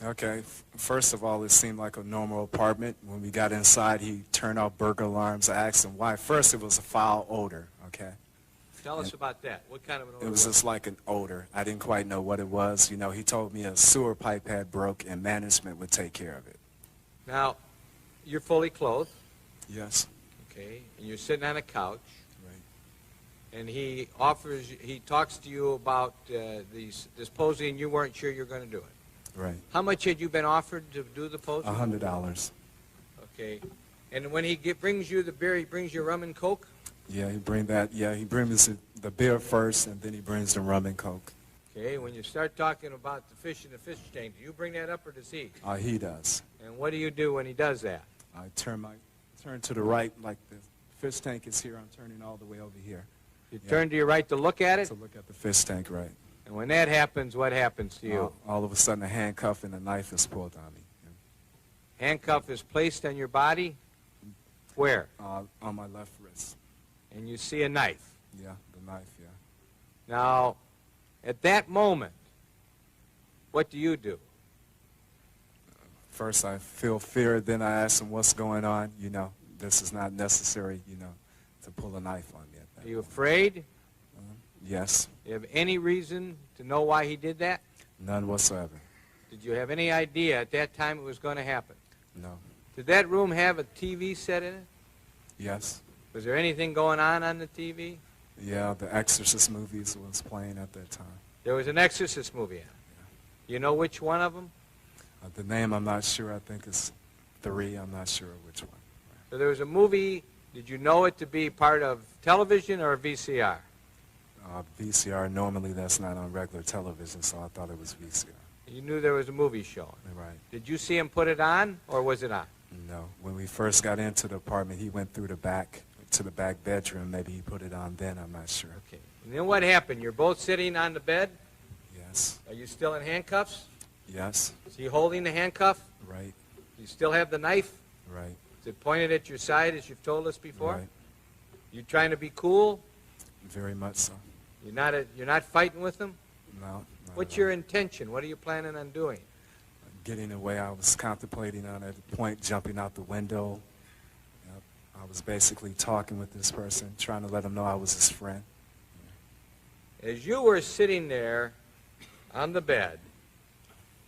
Okay, first of all, it seemed like a normal apartment. When we got inside, he turned off burglar alarms. I asked him why. First, it was a foul odor, okay? Tell us And about that. What kind of an odor it was just like an odor. I didn't quite know what it was. You know, he told me a sewer pipe had broke and management would take care of it. Now, you're fully clothed, Yes, okay, and you're sitting on a couch, right. and he talks to you about this posing, and you weren't sure you're going to do it. Right. How much had you been offered to do the posing? $100. Okay. And when he brings you the beer, he brings you rum and coke? Yeah, he brings the beer first, and then he brings the rum and coke. Okay, when you start talking about the fish in the fish tank, do you bring that up or does he? He does. And what do you do when he does that? I turn to the right, like the fish tank is here. I'm turning all the way over here. You turn to your right to look at it? To look at the fish tank, right. And when that happens, what happens to you? All of a sudden, a handcuff and a knife is pulled on me. Handcuff is placed on your body? Where? On my left wrist. And you see a knife? Yeah, the knife, yeah. Now, at that moment, what do you do? First, I feel fear. Then I ask him, what's going on? You know, this is not necessary, you know, to pull a knife on me at that Are you moment. afraid? Yes. Do you have any reason to know why he did that? None whatsoever. Did you have any idea at that time it was going to happen? No. Did that room have a TV set in it? Yes. Was there anything going on the TV? Yeah, the Exorcist movies was playing at that time. There was an Exorcist movie in it. Yeah. You know which one of them? The name, I'm not sure. I think it's 3. I'm not sure which one. So there was a movie. Did you know it to be part of television or VCR? VCR, normally that's not on regular television, so I thought it was VCR. You knew there was a movie showing. Right. Did you see him put it on, or was it on? No. When we first got into the apartment, he went through the back to the back bedroom. Maybe he put it on then. I'm not sure. Okay. And then what happened? You're both sitting on the bed? Yes. Are you still in handcuffs? Yes. Is he holding the handcuff? Right. Do you still have the knife? Right. Is it pointed at your side, as you've told us before? Right. You trying to be cool? Very much so. You're not fighting with him? No. What's your intention? What are you planning on doing? Getting away. I was contemplating on at the point jumping out the window. Yep. I was basically talking with this person, trying to let him know I was his friend. As you were sitting there on the bed,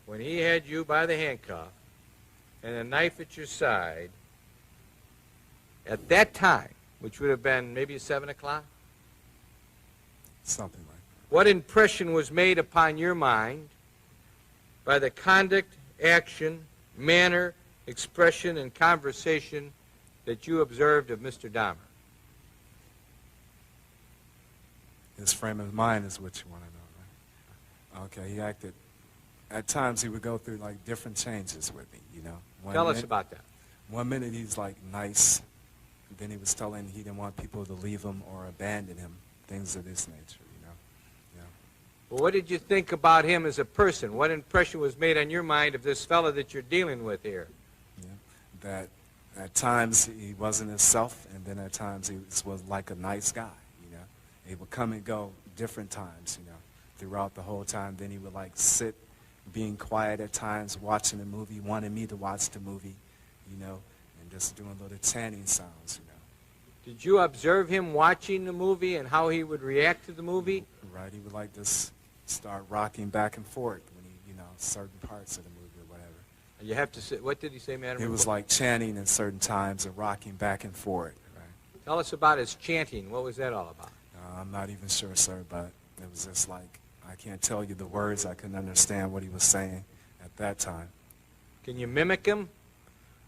when he had you by the handcuff and a knife at your side, at that time, which would have been maybe 7 o'clock, Something like that. what impression was made upon your mind by the conduct, action, manner, expression, and conversation that you observed of Mr. Dahmer? His frame of mind is what you want to know, right? Okay, he acted. At times, he would go through like different changes with me, you know. Tell us about that. 1 minute he's like nice, and then he was telling he didn't want people to leave him or abandon him, things of this nature, you know. Yeah. Well, what did you think about him as a person? What impression was made on your mind of this fellow that you're dealing with here? Yeah. That at times he wasn't himself, and then at times he was like a nice guy, you know. He would come and go different times, you know, throughout the whole time. Then he would like sit, being quiet at times, watching the movie, wanting me to watch the movie, you know, and just doing little chanting sounds, you know. Did you observe him watching the movie and how he would react to the movie? Right, he would like just start rocking back and forth when he, you know, certain parts of the movie or whatever. You have to say, what did he say, madam? He was like chanting in certain times and rocking back and forth, right. Tell us about his chanting. What was that all about? I'm not even sure, sir, but it was just like, I can't tell you the words. I couldn't understand what he was saying at that time. Can you mimic him?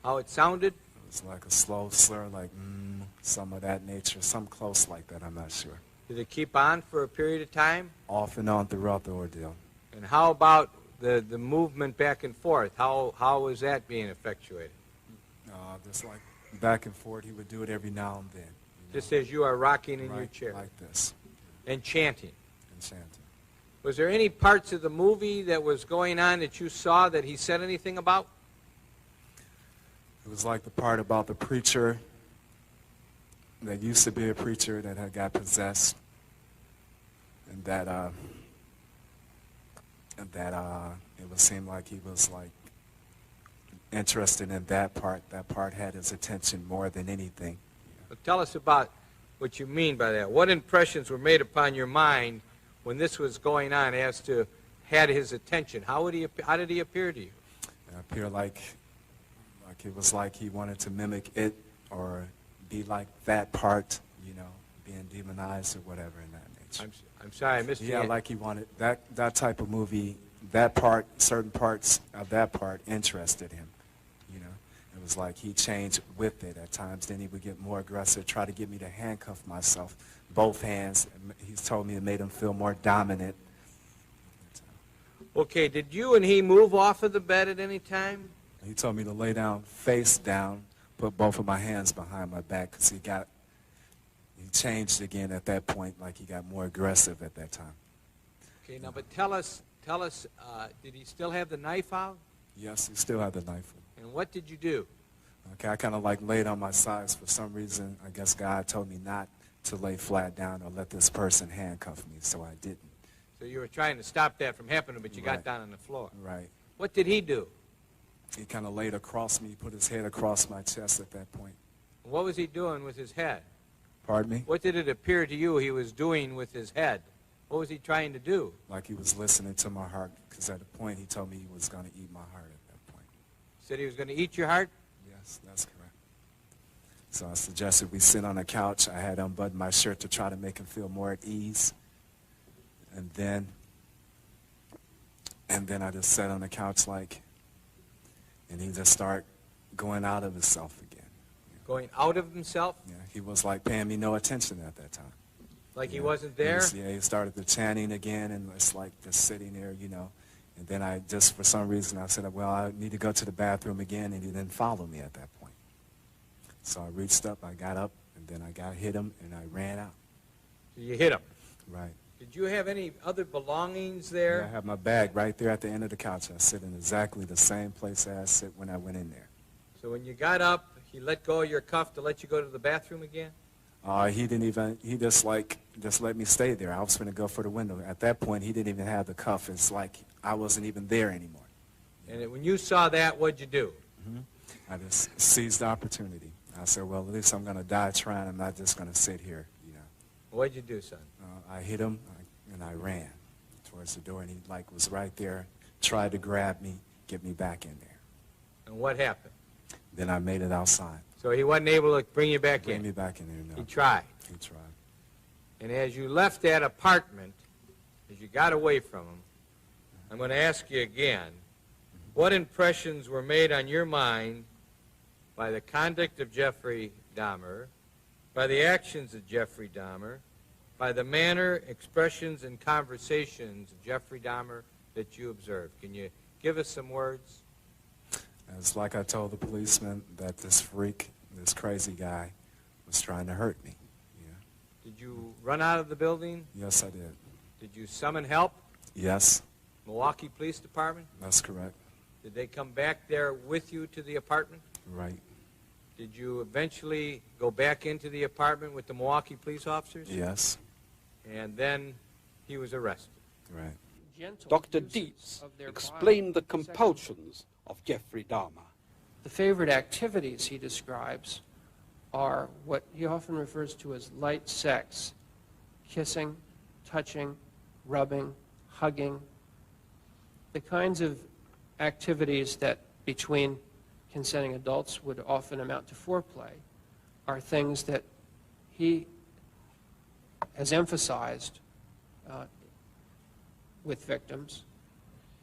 How it sounded? It was like a slow slur, like, some of that nature, some close like that, I'm not sure. Did it keep on for a period of time? Off and on throughout the ordeal. And how about the movement back and forth? How was that being effectuated? Just like back and forth, he would do it every now and then. You know? Just as you are rocking in Right, your chair. like this. And chanting. And chanting. Was there any parts of the movie that was going on that you saw that he said anything about? It was like the part about the preacher that used to be a preacher that had got possessed, and that that it would seem like he was like interested in that part. That part had his attention more than anything. Well, tell us about what you mean by that. What impressions were made upon your mind when this was going on as to had his attention? How did he appear to you? It appeared like it was like he wanted to mimic it or be like that part, you know, being demonized or whatever in that nature. I'm sorry, I missed you. Yeah, like he wanted that type of movie, that part, certain parts of that part interested him, you know. It was like he changed with it at times. Then he would get more aggressive, try to get me to handcuff myself, both hands. He's told me it made him feel more dominant. Okay, did you and he move off of the bed at any time? He told me to lay down, face down, put both of my hands behind my back because he changed again at that point, like he got more aggressive at that time. Okay, now, but tell us, did he still have the knife out? Yes, he still had the knife. And what did you do? Okay, I kind of like laid on my sides. For some reason, I guess God told me not to lay flat down or let this person handcuff me, so I didn't. So you were trying to stop that from happening, but you Right. got down on the floor. Right. What did he do? He kind of laid across me, put his head across my chest at that point. What was he doing with his head? Pardon me? What did it appear to you he was doing with his head? What was he trying to do? Like he was listening to my heart, because at the point he told me he was going to eat my heart at that point. Said he was going to eat your heart? Yes, that's correct. So I suggested we sit on a couch. I had unbuttoned my shirt to try to make him feel more at ease. And then I just sat on the couch and he just started going out of himself again. Going out of himself? Yeah, he was like paying me no attention at that time. Like he Yeah, wasn't there? He started the chanting again, and it's like just sitting there, you know. And then I just, for some reason, I said, well, I need to go to the bathroom again, and he didn't follow me at that point. So I reached up, I got up, and then I hit him, and I ran out. So you hit him? Right. Did you have any other belongings there? Yeah, I have my bag right there at the end of the couch. I sit in exactly the same place as I sit when I went in there. So when you got up, he let go of your cuff to let you go to the bathroom again? He didn't even, he just let me stay there. I was going to go for the window. At that point, he didn't even have the cuff. It's like I wasn't even there anymore. And when you saw that, what'd you do? I just seized the opportunity. I said, well, at least I'm going to die trying. I'm not just going to sit here, you know. What'd you do, son? I hit him, and I ran towards the door, and he was right there, tried to grab me, get me back in there. And what happened? Then I made it outside. So he wasn't able to bring you back in? Bring me back in there, no. He tried? He tried. And as you left that apartment, as you got away from him, I'm going to ask you again, what impressions were made on your mind by the conduct of Jeffrey Dahmer, by the actions of Jeffrey Dahmer, by the manner, expressions, and conversations of Jeffrey Dahmer that you observed? Can you give us some words? It's like I told the policeman that this freak, this crazy guy, was trying to hurt me. Yeah. Did you run out of the building? Yes, I did. Did you summon help? Yes, Milwaukee Police Department? that's correct. Did they come back there with you to the apartment? Right. Did you eventually go back into the apartment with the Milwaukee police officers? Yes. And then he was arrested. Right. Dr. Dietz explained the compulsions of Jeffrey Dahmer. The favorite activities he describes are what he often refers to as light sex: kissing, touching, rubbing, hugging. The kinds of activities that between consenting adults would often amount to foreplay are things that he has emphasized with victims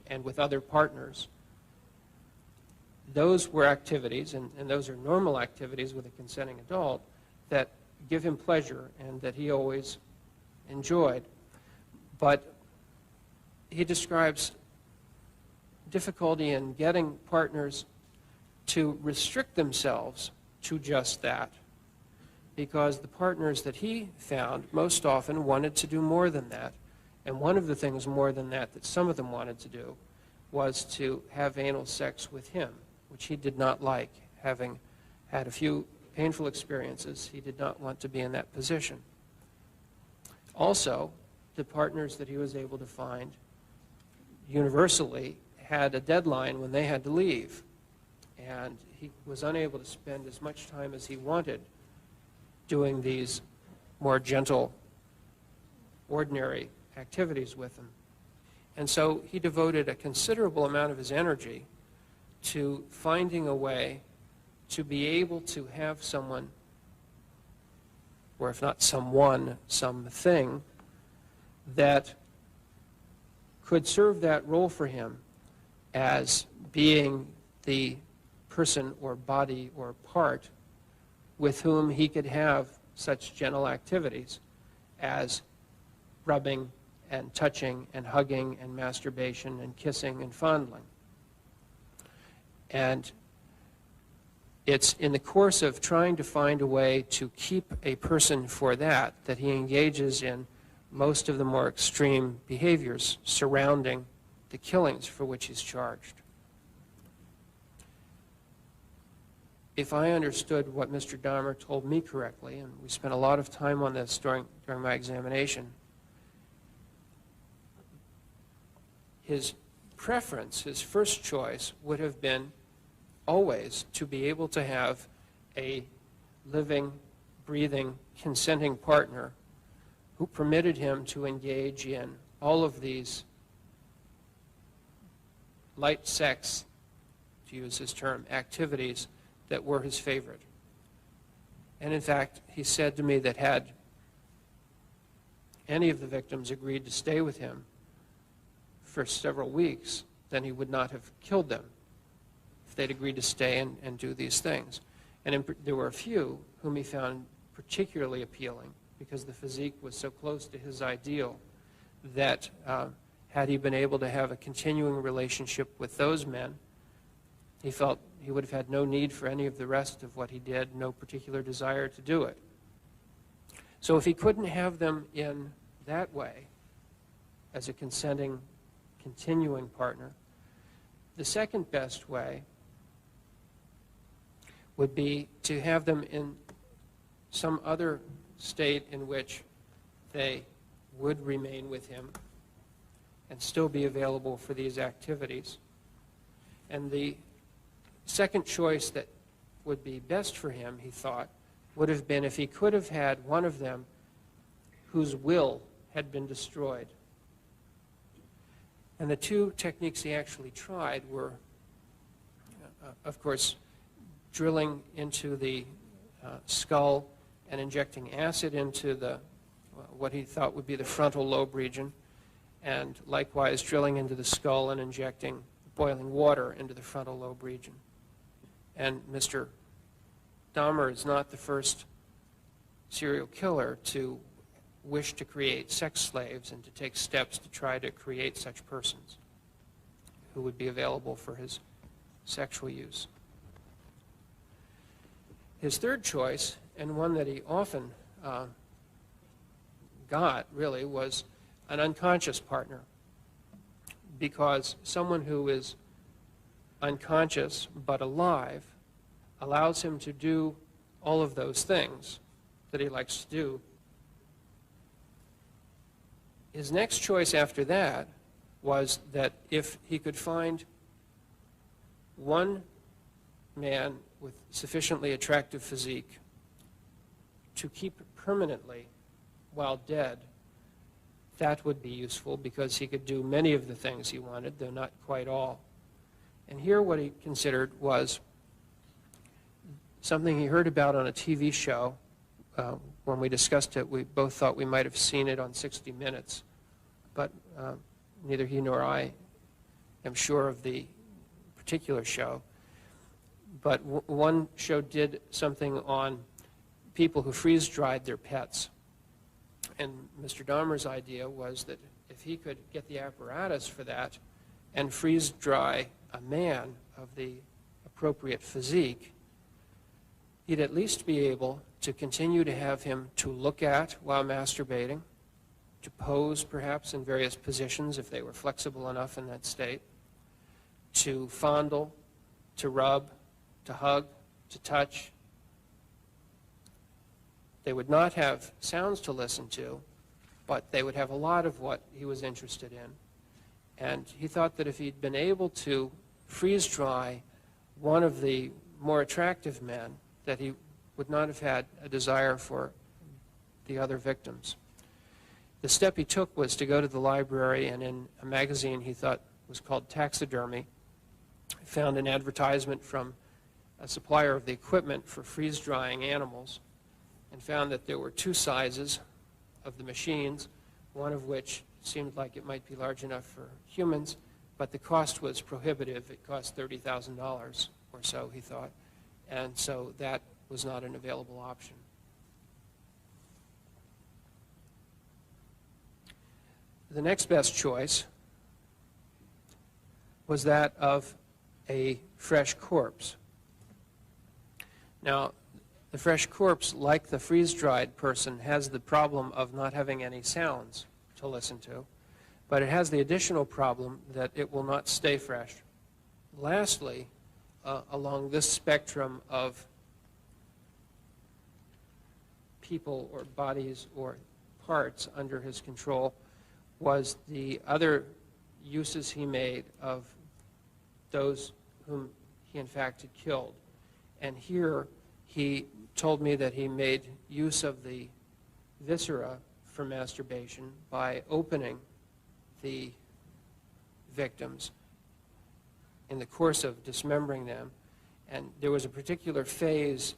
and with other partners. Those were activities, and those are normal activities with a consenting adult, that give him pleasure and that he always enjoyed. But he describes difficulty in getting partners to restrict themselves to just that, because the partners that he found most often wanted to do more than that. And one of the things more than that some of them wanted to do was to have anal sex with him, which he did not like. Having had a few painful experiences, he did not want to be in that position. Also, the partners that he was able to find universally had a deadline when they had to leave. And he was unable to spend as much time as he wanted doing these more gentle, ordinary activities with them. And so he devoted a considerable amount of his energy to finding a way to be able to have someone, or if not someone, something, that could serve that role for him as being the person or body or part with whom he could have such gentle activities as rubbing and touching and hugging and masturbation and kissing and fondling. And it's in the course of trying to find a way to keep a person for that that he engages in most of the more extreme behaviors surrounding the killings for which he's charged. If I understood what Mr. Dahmer told me correctly, and we spent a lot of time on this during my examination, his preference, his first choice, would have been always to be able to have a living, breathing, consenting partner who permitted him to engage in all of these light sex, to use his term, activities that were his favorite. And in fact, he said to me that had any of the victims agreed to stay with him for several weeks, then he would not have killed them if they'd agreed to stay and do these things. And there were a few whom he found particularly appealing because the physique was so close to his ideal that had he been able to have a continuing relationship with those men, he felt he would have had no need for any of the rest of what he did, no particular desire to do it. So if he couldn't have them in that way, as a consenting, continuing partner, the second best way would be to have them in some other state in which they would remain with him and still be available for these activities. And the second choice that would be best for him, he thought, would have been if he could have had one of them whose will had been destroyed. And the two techniques he actually tried were, of course, drilling into the skull and injecting acid into the what he thought would be the frontal lobe region, and likewise drilling into the skull and injecting boiling water into the frontal lobe region. And Mr. Dahmer is not the first serial killer to wish to create sex slaves and to take steps to try to create such persons who would be available for his sexual use. His third choice, and one that he often got, really, was an unconscious partner, because someone who is unconscious but alive allows him to do all of those things that he likes to do. His next choice after that was that if he could find one man with sufficiently attractive physique to keep permanently while dead, that would be useful because he could do many of the things he wanted, though not quite all. And here what he considered was something he heard about on a TV show. When we discussed it, we both thought we might have seen it on 60 Minutes, but neither he nor I am sure of the particular show. But one show did something on people who freeze-dried their pets. And Mr. Dahmer's idea was that if he could get the apparatus for that and freeze-dry a man of the appropriate physique, he'd at least be able to continue to have him to look at while masturbating, to pose perhaps in various positions if they were flexible enough in that state, to fondle, to rub, to hug, to touch. They would not have sounds to listen to, but they would have a lot of what he was interested in. And he thought that if he'd been able to freeze dry one of the more attractive men, that he would not have had a desire for the other victims. The step he took was to go to the library, and in a magazine he thought was called Taxidermy, he found an advertisement from a supplier of the equipment for freeze-drying animals, and found that there were two sizes of the machines, one of which seemed like it might be large enough for humans, but the cost was prohibitive. It cost $30,000 or so, he thought, and so that was not an available option. The next best choice was that of a fresh corpse. Now, the fresh corpse, like the freeze-dried person, has the problem of not having any sounds to listen to, but it has the additional problem that it will not stay fresh. Lastly, along this spectrum of people or bodies or parts under his control was the other uses he made of those whom he in fact had killed. And here he told me that he made use of the viscera for masturbation by opening the victims in the course of dismembering them. And there was a particular phase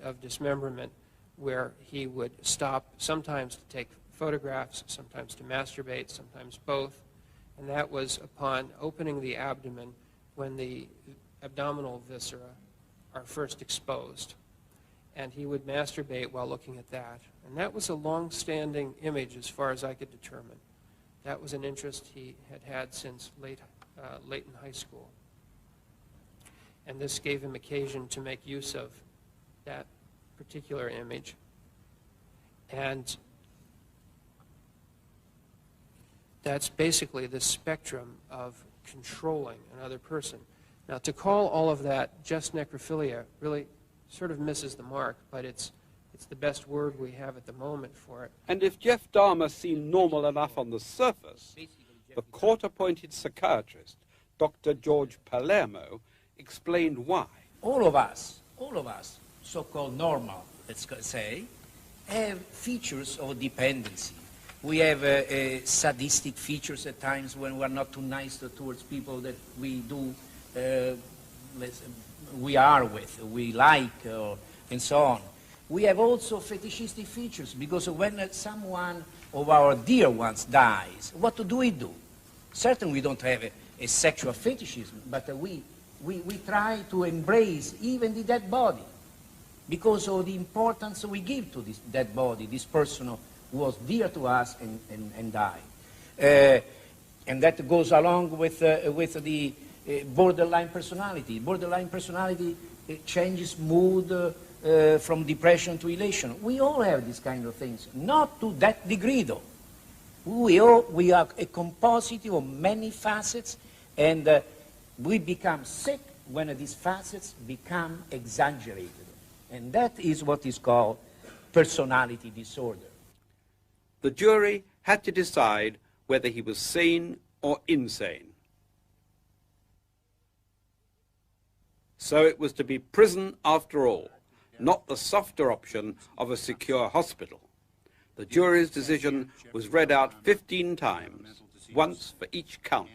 of dismemberment where he would stop sometimes to take photographs, sometimes to masturbate, sometimes both. And that was upon opening the abdomen when the abdominal viscera are first exposed. And he would masturbate while looking at that. And that was a long-standing image as far as I could determine. That was an interest he had had since late in high school. And this gave him occasion to make use of that particular image. And that's basically the spectrum of controlling another person. Now, to call all of that just necrophilia really sort of misses the mark, but it's the best word we have at the moment for it. And if Jeff Dahmer seemed normal enough on the surface, the court-appointed psychiatrist, Dr. George Palermo, explained why. All of us, so-called normal, let's say, have features of dependency. We have sadistic features at times when we're not too nice towards people that we do, we are with, we like, and so on. We have also fetishistic features because when someone of our dear ones dies, what do we do? Certainly we don't have a sexual fetishism, but we try to embrace even the dead body because of the importance we give to this dead body, this person who was dear to us and died. And that goes along with the borderline personality. Borderline personality changes mood from depression to elation. We all have these kind of things, not to that degree though. We are a composite of many facets, and we become sick when these facets become exaggerated. And that is what is called personality disorder. The jury had to decide whether he was sane or insane. So it was to be prison after all, not the softer option of a secure hospital. The jury's decision was read out 15 times, once for each count.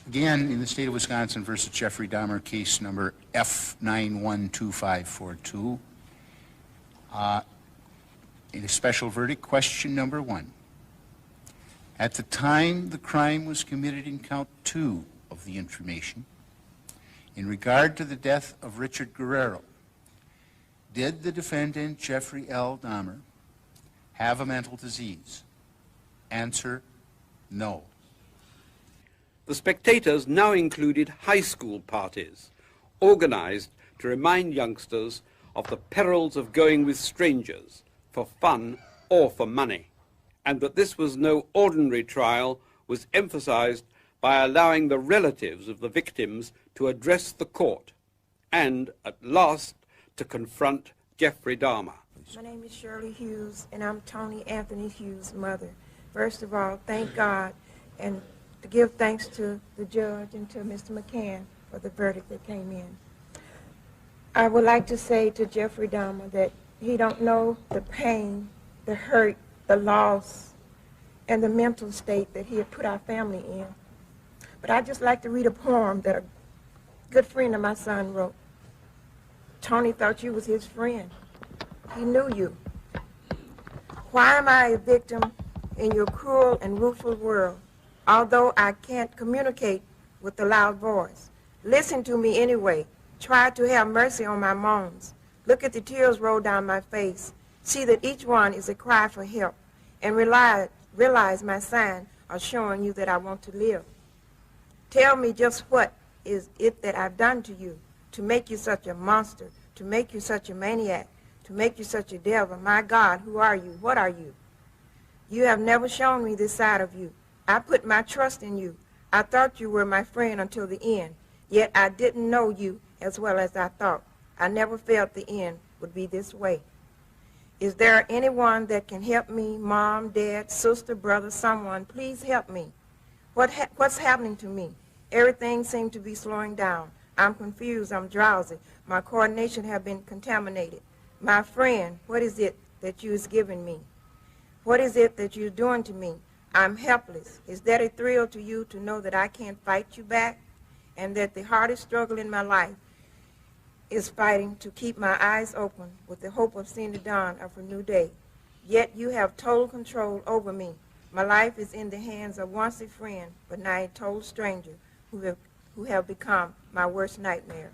Again, in the state of Wisconsin versus Jeffrey Dahmer, case number F912542, in a special verdict, question number 1. At the time the crime was committed in count 2 of the information, in regard to the death of Richard Guerrero, did the defendant, Jeffrey L. Dahmer, have a mental disease? Answer, no. The spectators now included high school parties, organized to remind youngsters of the perils of going with strangers, for fun or for money, and that this was no ordinary trial was emphasized by allowing the relatives of the victims to address the court and, at last, to confront Jeffrey Dahmer. My name is Shirley Hughes, and I'm Tony Anthony Hughes' mother. First of all, thank God and to give thanks to the judge and to Mr. McCann for the verdict that came in. I would like to say to Jeffrey Dahmer that he don't know the pain, the hurt, the loss, and the mental state that he had put our family in. But I'd just like to read a poem that a good friend of my son wrote. Tony thought you was his friend. He knew you. Why am I a victim in your cruel and rueful world, although I can't communicate with a loud voice? Listen to me anyway. Try to have mercy on my moans. Look at the tears roll down my face. See that each one is a cry for help. And realize my sign are showing you that I want to live. Tell me just what is it that I've done to you to make you such a monster, to make you such a maniac, to make you such a devil. My God, who are you? What are you? You have never shown me this side of you. I put my trust in you. I thought you were my friend until the end, yet I didn't know you as well as I thought. I never felt the end would be this way. Is there anyone that can help me? Mom, dad, sister, brother, someone, please help me. What's happening to me? Everything seems to be slowing down. I'm confused, I'm drowsy. My coordination have been contaminated. My friend, what is it that you is giving me? What is it that you're doing to me? I'm helpless. Is that a thrill to you to know that I can't fight you back? And that the hardest struggle in my life is fighting to keep my eyes open with the hope of seeing the dawn of a new day. Yet you have total control over me. My life is in the hands of once a friend, but now a total stranger who have become my worst nightmare.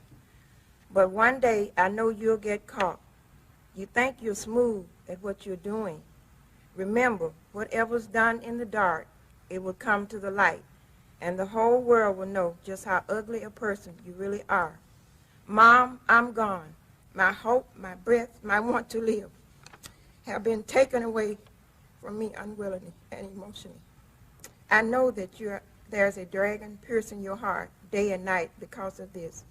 But one day I know you'll get caught. You think you're smooth at what you're doing. Remember, whatever's done in the dark, it will come to the light, and the whole world will know just how ugly a person you really are. Mom, I'm gone. My hope, my breath, my want to live have been taken away from me unwillingly and emotionally. I know that there's a dragon piercing your heart day and night because of this,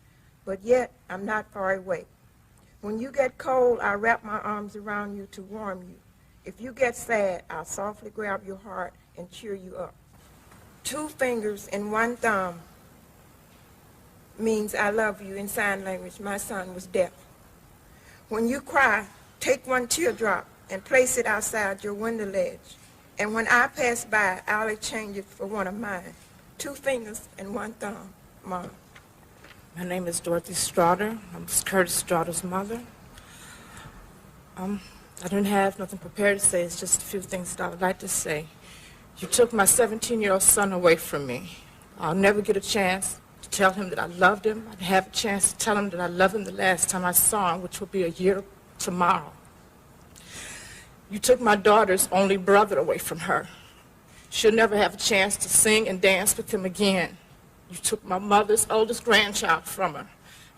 but yet I'm not far away. When you get cold, I wrap my arms around you to warm you. If you get sad, I'll softly grab your heart and cheer you up. 2 fingers and 1 thumb means I love you in sign language. My son was deaf. When you cry, take 1 teardrop and place it outside your window ledge. And when I pass by, I'll exchange it for one of mine. 2 fingers and 1 thumb, Mom. My name is Dorothy Straughter. I'm Curtis Straughter's mother. I don't have nothing prepared to say. It's just a few things that I would like to say. You took my 17-year-old son away from me. I'll never get a chance to tell him that I loved him. I'd have a chance to tell him that I loved him the last time I saw him, which will be a year tomorrow. You took my daughter's only brother away from her. She'll never have a chance to sing and dance with him again. You took my mother's oldest grandchild from her,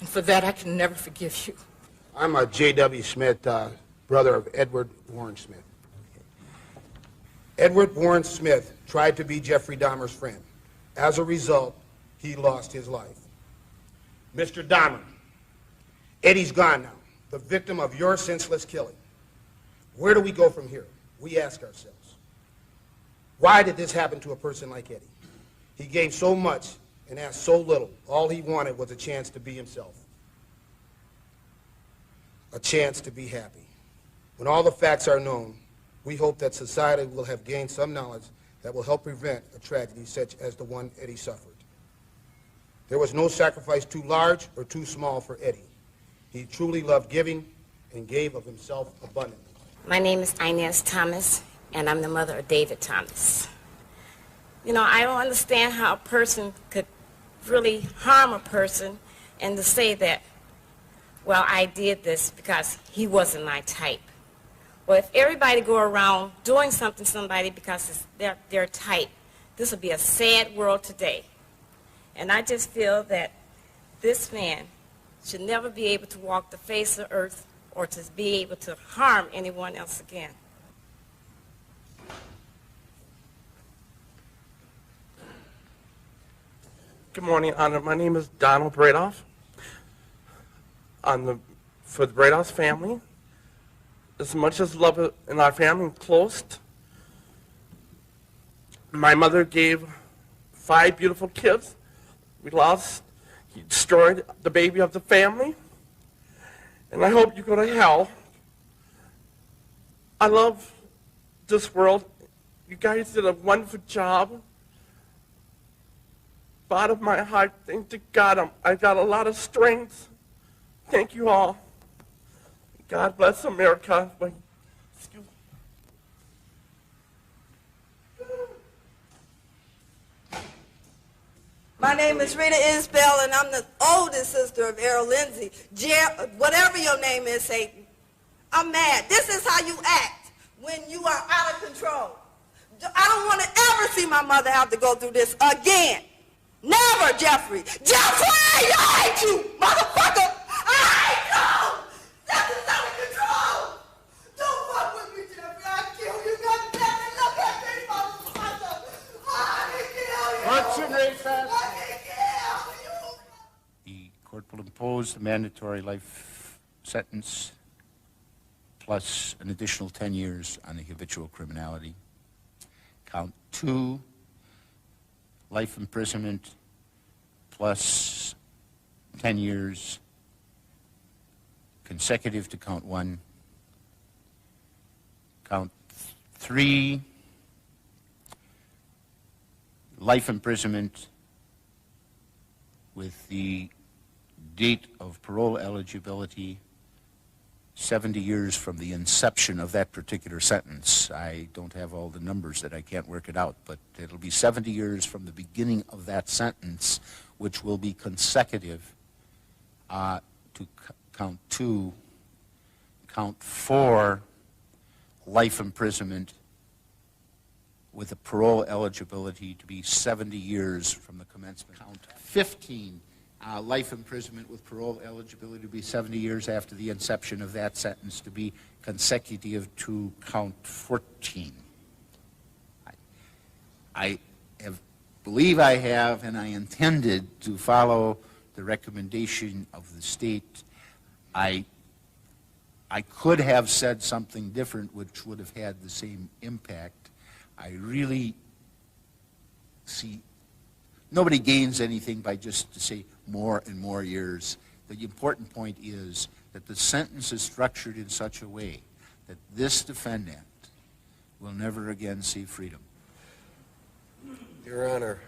and for that I can never forgive you. I'm a J.W. Smith, brother of Edward Warren Smith. Edward Warren Smith tried to be Jeffrey Dahmer's friend. As a result, he lost his life. Mr. Dahmer, Eddie's gone now, the victim of your senseless killing. Where do we go from here? We ask ourselves. Why did this happen to a person like Eddie? He gave so much and asked so little. All he wanted was a chance to be himself. A chance to be happy. When all the facts are known, we hope that society will have gained some knowledge that will help prevent a tragedy such as the one Eddie suffered. There was no sacrifice too large or too small for Eddie. He truly loved giving and gave of himself abundantly. My name is Inez Thomas, and I'm the mother of David Thomas. You know, I don't understand how a person could really harm a person and to say that, well, I did this because he wasn't my type. Well, if everybody go around doing something to somebody because it's their type, this would be a sad world today. And I just feel that this man should never be able to walk the face of the earth or to be able to harm anyone else again. Good morning, Honor. My name is Donald Bradoff. For the Bradoff family, as much as love in our family close, my mother gave 5 beautiful kids. We lost, he destroyed the baby of the family. And I hope you go to hell. I love this world. You guys did a wonderful job. Bottom of my heart, thank to God, I got a lot of strength. Thank you all. God bless America. Excuse me. My name is Rita Isbell, and I'm the oldest sister of Errol Lindsay. Whatever your name is, Satan, I'm mad. This is how you act when you are out of control. I don't want to ever see my mother have to go through this again. Never, Jeffrey. Jeffrey, I hate you, motherfucker. I hate you. This is out of control. Don't fuck with me, Jeffrey. I'll kill you. God damn it. Look at me, motherfucker. I can kill you. What's your name, fast? I can kill you. The court will impose the mandatory life sentence plus an additional 10 years on the habitual criminality. Count 2, life imprisonment plus 10 years consecutive to count 1. Count 3, life imprisonment with the date of parole eligibility 70 years from the inception of that particular sentence. I don't have all the numbers that I can't work it out, but it'll be 70 years from the beginning of that sentence, which will be consecutive to count 2. Count 4, life imprisonment with a parole eligibility to be 70 years from the commencement. Count 15, life imprisonment with parole eligibility to be 70 years after the inception of that sentence to be consecutive to count 14. I believe I have, and I intended to follow the recommendation of the state. I could have said something different which would have had the same impact. I really see nobody gains anything by just to say more and more years. The important point is that the sentence is structured in such a way that this defendant will never again see freedom. Your Honor,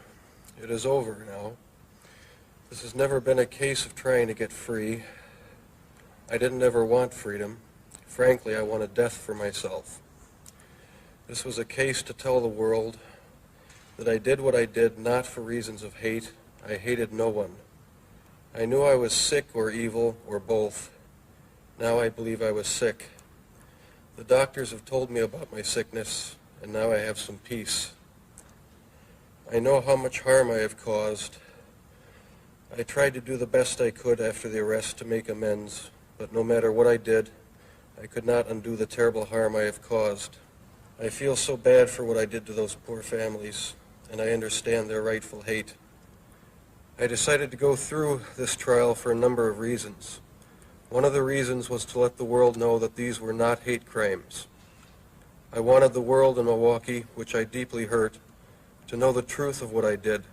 it is over now. This has never been a case of trying to get free. I didn't ever want freedom. Frankly, I wanted death for myself. This was a case to tell the world that I did what I did not for reasons of hate. I hated no one. I knew I was sick or evil or both. Now I believe I was sick. The doctors have told me about my sickness, and now I have some peace. I know how much harm I have caused. I tried to do the best I could after the arrest to make amends, but no matter what I did, I could not undo the terrible harm I have caused. I feel so bad for what I did to those poor families, and I understand their rightful hate. I decided to go through this trial for a number of reasons. One of the reasons was to let the world know that these were not hate crimes. I wanted the world in Milwaukee, which I deeply hurt, to know the truth of what I did.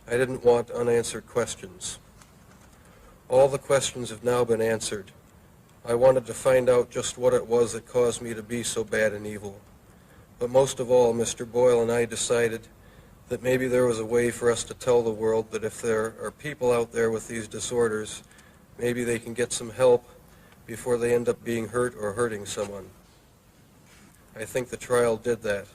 I didn't want unanswered questions. All the questions have now been answered. I wanted to find out just what it was that caused me to be so bad and evil. But most of all, Mr. Boyle and I decided that maybe there was a way for us to tell the world that if there are people out there with these disorders, maybe they can get some help before they end up being hurt or hurting someone. I think the trial did that.